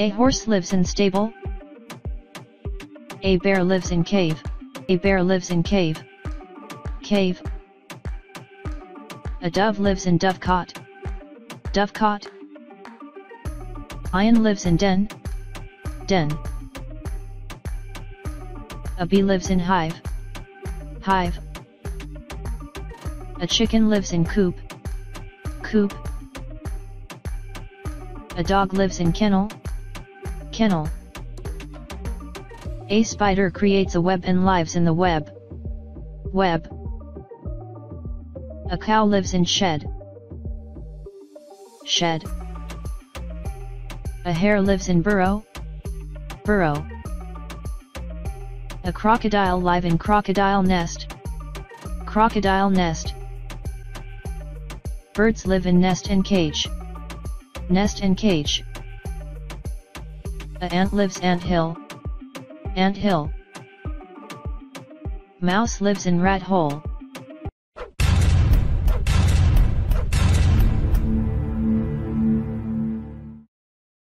A horse lives in stable. A bear lives in cave. A bear lives in cave. Cave. A dove lives in dovecot. Dovecot. Lion lives in den. Den. A bee lives in hive. Hive. A chicken lives in coop. Coop. A dog lives in kennel. Kennel. A spider creates a web and lives in the web. Web. A cow lives in shed. Shed. A hare lives in burrow. Burrow. A crocodile lives in crocodile nest. Crocodile nest. Birds live in nest and cage. Nest and cage. A ant lives ant hill. Ant hill. Mouse lives in rat hole.